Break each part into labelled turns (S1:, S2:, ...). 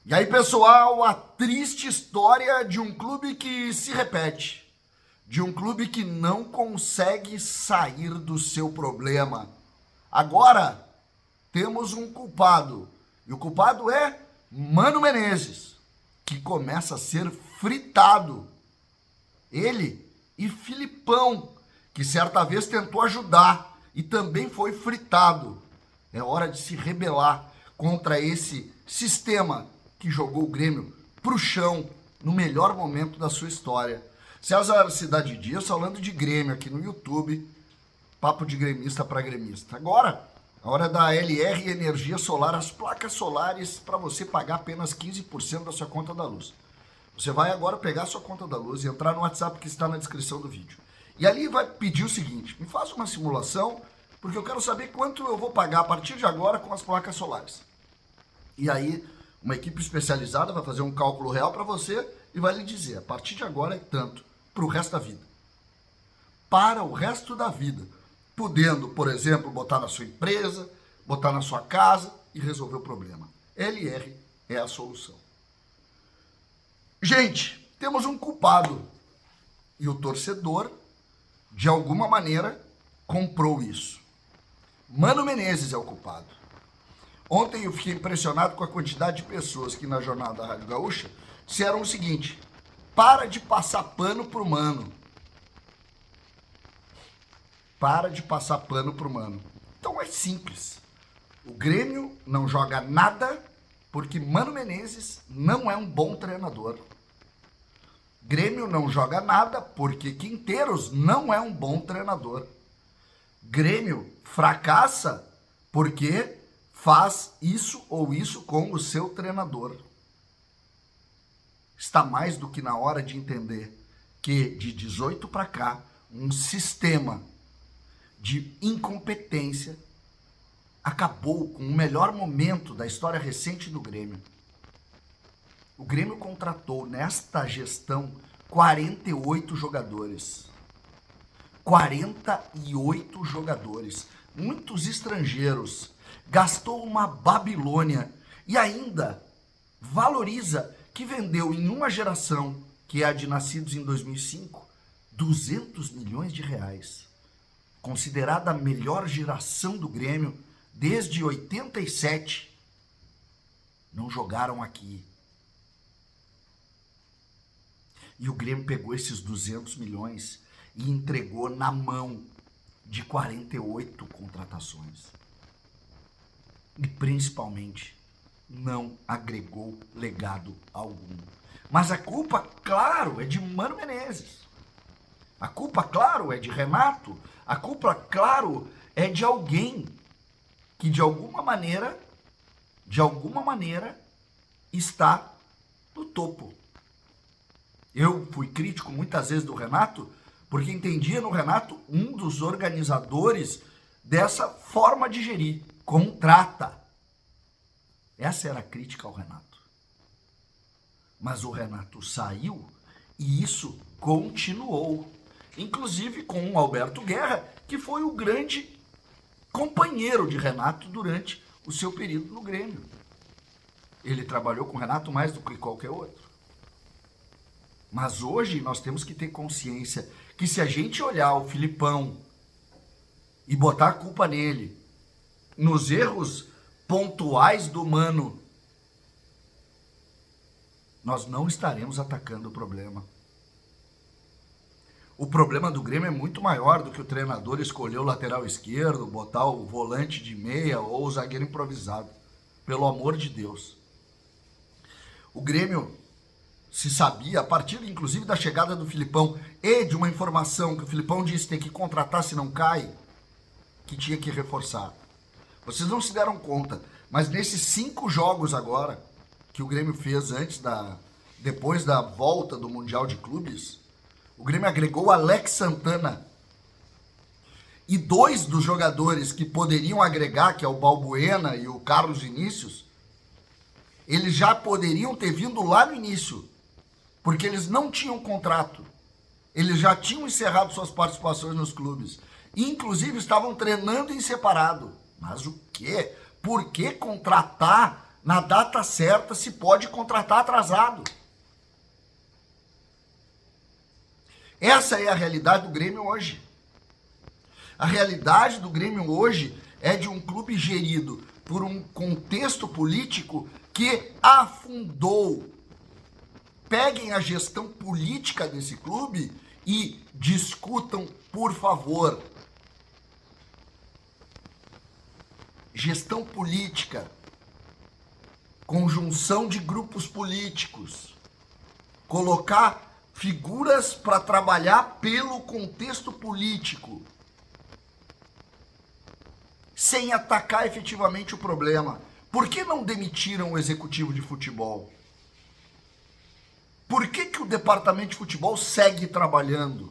S1: E aí, pessoal, a triste história de um clube que se repete, de um clube que não consegue sair do seu problema. Agora, temos um culpado, e o culpado é Mano Menezes, que começa a ser fritado. Ele e Filipão, que certa vez tentou ajudar e também foi fritado. É hora de se rebelar contra esse sistema que jogou o Grêmio pro chão no melhor momento da sua história. César Cidade Dias falando de Grêmio aqui no YouTube, papo de gremista para gremista. Agora, a hora da LR Energia Solar, as placas solares para você pagar apenas 15% da sua conta da luz. Você vai agora pegar a sua conta da luz e entrar no WhatsApp que está na descrição do vídeo. E ali vai pedir o seguinte: me faça uma simulação, porque eu quero saber quanto eu vou pagar a partir de agora com as placas solares. E aí, uma equipe especializada vai fazer um cálculo real para você e vai lhe dizer, a partir de agora é tanto, para o resto da vida. Para o resto da vida. Podendo, por exemplo, botar na sua empresa, botar na sua casa e resolver o problema. LR é a solução. Gente, temos um culpado. E o torcedor, de alguma maneira, comprou isso. Mano Menezes é o culpado. Ontem eu fiquei impressionado com a quantidade de pessoas que na jornada da Rádio Gaúcha disseram o seguinte: para de passar pano pro Mano. Para de passar pano pro Mano. Então é simples. O Grêmio não joga nada porque Mano Menezes não é um bom treinador. Grêmio não joga nada porque Quinteiros não é um bom treinador. Grêmio fracassa porque faz isso ou isso com o seu treinador. Está mais do que na hora de entender que de 18 para cá, um sistema de incompetência acabou com o melhor momento da história recente do Grêmio. O Grêmio contratou nesta gestão 48 jogadores. 48 jogadores, muitos estrangeiros. Gastou uma Babilônia e ainda valoriza que vendeu em uma geração, que é a de nascidos em 2005, 200 milhões de reais. Considerada a melhor geração do Grêmio desde 87. Não jogaram aqui. E o Grêmio pegou esses 200 milhões e entregou na mão de 48 contratações. E principalmente não agregou legado algum. Mas a culpa, claro, é de Mano Menezes. A culpa, claro, é de Renato. A culpa, claro, é de alguém que de alguma maneira está no topo. Eu fui crítico muitas vezes do Renato, porque entendia no Renato um dos organizadores dessa forma de gerir. Contrata. Essa era a crítica ao Renato. Mas o Renato saiu e isso continuou. Inclusive com o Alberto Guerra, que foi o grande companheiro de Renato durante o seu período no Grêmio. Ele trabalhou com o Renato mais do que qualquer outro. Mas hoje nós temos que ter consciência que se a gente olhar o Filipão e botar a culpa nele, nos erros pontuais do Mano, nós não estaremos atacando o problema. O problema do Grêmio é muito maior do que o treinador escolher o lateral esquerdo, botar o volante de meia ou o zagueiro improvisado. Pelo amor de Deus. O Grêmio se sabia, a partir inclusive da chegada do Filipão e de uma informação que o Filipão disse que tem que contratar se não cai, que tinha que reforçar. Vocês não se deram conta, mas nesses 5 jogos agora que o Grêmio fez depois da volta do Mundial de Clubes, o Grêmio agregou Alex Santana. E 2 dos jogadores que poderiam agregar, que é o Balbuena e o Carlos Vinícius, eles já poderiam ter vindo lá no início, porque eles não tinham contrato. Eles já tinham encerrado suas participações nos clubes. Inclusive estavam treinando em separado. Mas o quê? Por que contratar Na data certa se pode contratar atrasado. Essa é a realidade do Grêmio hoje. A realidade do Grêmio hoje é de um clube gerido por um contexto político que afundou. Peguem a gestão política desse clube e discutam, por favor. Gestão política, conjunção de grupos políticos, colocar figuras para trabalhar pelo contexto político, sem atacar efetivamente o problema. Por que não demitiram o executivo de futebol? Por que o departamento de futebol segue trabalhando?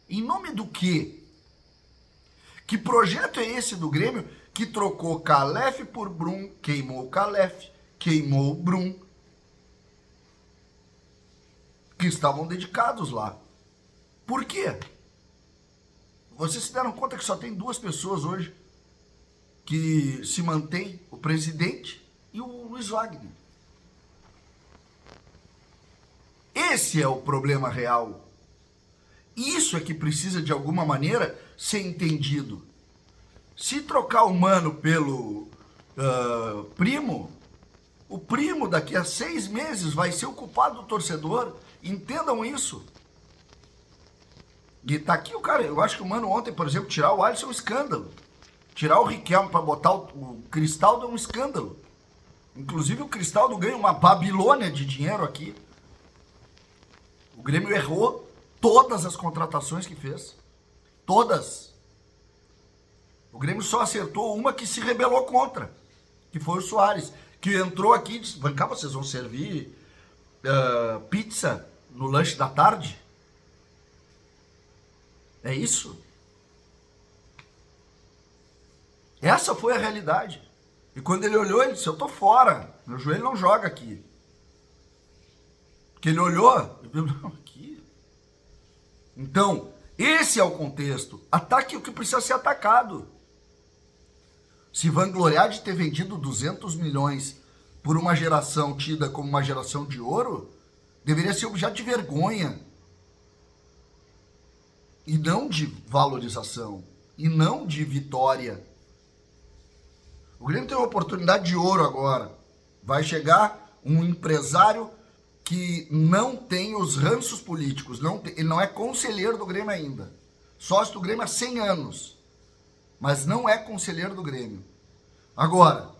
S1: Em nome do quê? Que projeto é esse do Grêmio que trocou Calef por Brum, queimou o Calef, queimou o Brum, que estavam dedicados lá? Por quê? Vocês se deram conta que só tem 2 pessoas hoje que se mantém, o presidente e o Luiz Wagner. Esse é o problema real. Isso é que precisa, de alguma maneira, ser entendido. Se trocar o Mano pelo Primo, o Primo daqui a 6 meses vai ser o culpado do torcedor. Entendam isso. E tá aqui o cara, eu acho que o Mano ontem, por exemplo, tirar o Alisson é um escândalo. Tirar o Riquelme para botar o Cristaldo é um escândalo. Inclusive o Cristaldo ganha uma Babilônia de dinheiro aqui. O Grêmio errou todas as contratações que fez. Todas. O Grêmio só acertou uma que se rebelou contra, que foi o Soares, que entrou aqui e disse: vem cá, vocês vão servir pizza no lanche da tarde? É isso? Essa foi a realidade. E quando ele olhou, ele disse: eu tô fora, meu joelho não joga aqui. Porque ele olhou, ele viu, não, aqui. Então, esse é o contexto. Ataque o que precisa ser atacado. Se vangloriar de ter vendido 200 milhões por uma geração tida como uma geração de ouro, deveria ser objeto de vergonha. E não de valorização. E não de vitória. O Grêmio tem uma oportunidade de ouro agora. Vai chegar um empresário que não tem os ranços políticos. Ele não é conselheiro do Grêmio ainda. Sócio do Grêmio há 100 anos. Mas não é conselheiro do Grêmio. Agora,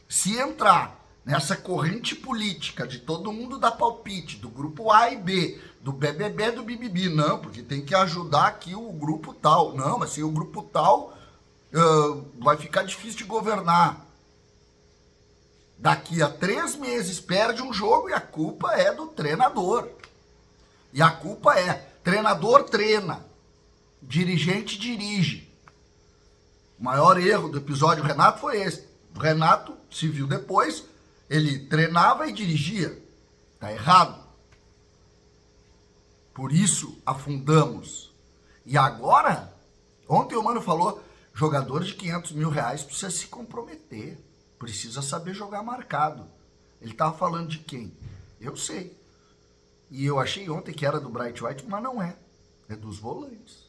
S1: se entrar nessa corrente política de todo mundo dar palpite, do grupo A e B, do BBB, do BBB, não, porque tem que ajudar aqui o grupo tal. Não, mas sem o grupo tal vai ficar difícil de governar. Daqui a 3 meses perde um jogo e a culpa é do treinador. E a culpa é: treinador treina, dirigente dirige. O maior erro do episódio do Renato foi esse. O Renato se viu depois, ele treinava e dirigia. Tá errado. Por isso afundamos. E agora, ontem o Mano falou, jogador de 500 mil reais precisa se comprometer. Precisa saber jogar marcado. Ele estava falando de quem? Eu sei. E eu achei ontem que era do Bright White, mas não é. É dos volantes.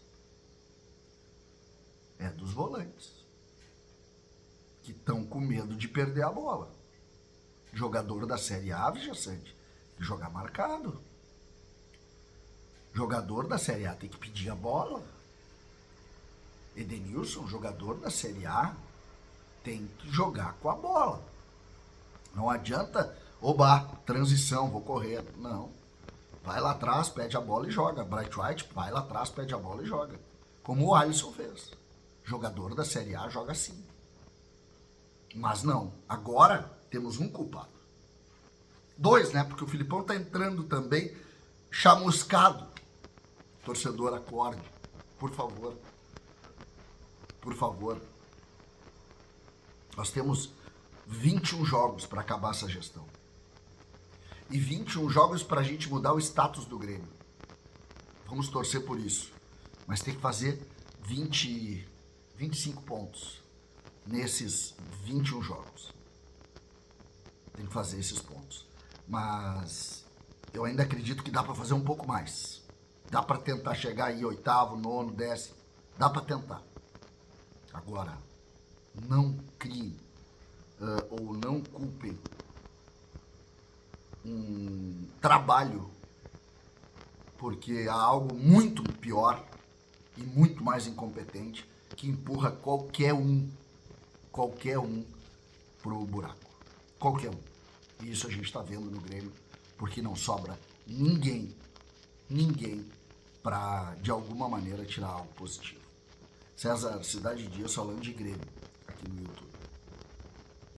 S1: É dos volantes. Que estão com medo de perder a bola. Jogador da Série A, Vijaçante, tem que jogar marcado. Jogador da Série A tem que pedir a bola. Edenilson, jogador da Série A, tem que jogar com a bola. Não adianta, oba, transição, vou correr. Não. Vai lá atrás, pede a bola e joga. Bright White, vai lá atrás, pede a bola e joga. Como o Alisson fez. Jogador da Série A joga assim. Mas não. Agora temos um culpado. 2, né? Porque o Filipão tá entrando também chamuscado. Torcedor, acorde. Por favor. Por favor. Nós temos 21 jogos para acabar essa gestão. E 21 jogos para a gente mudar o status do Grêmio. Vamos torcer por isso. Mas tem que fazer 25 pontos nesses 21 jogos. tem que fazer esses pontos. Mas eu ainda acredito que dá para fazer um pouco mais. Dá para tentar chegar aí oitavo, nono, décimo. Dá para tentar. Agora, não criem ou não culpem um trabalho, porque há algo muito pior e muito mais incompetente que empurra qualquer um pro buraco. Qualquer um. E isso a gente está vendo no Grêmio, porque não sobra ninguém para de alguma maneira tirar algo positivo. César Cidade Dias falando de Grêmio aqui no YouTube.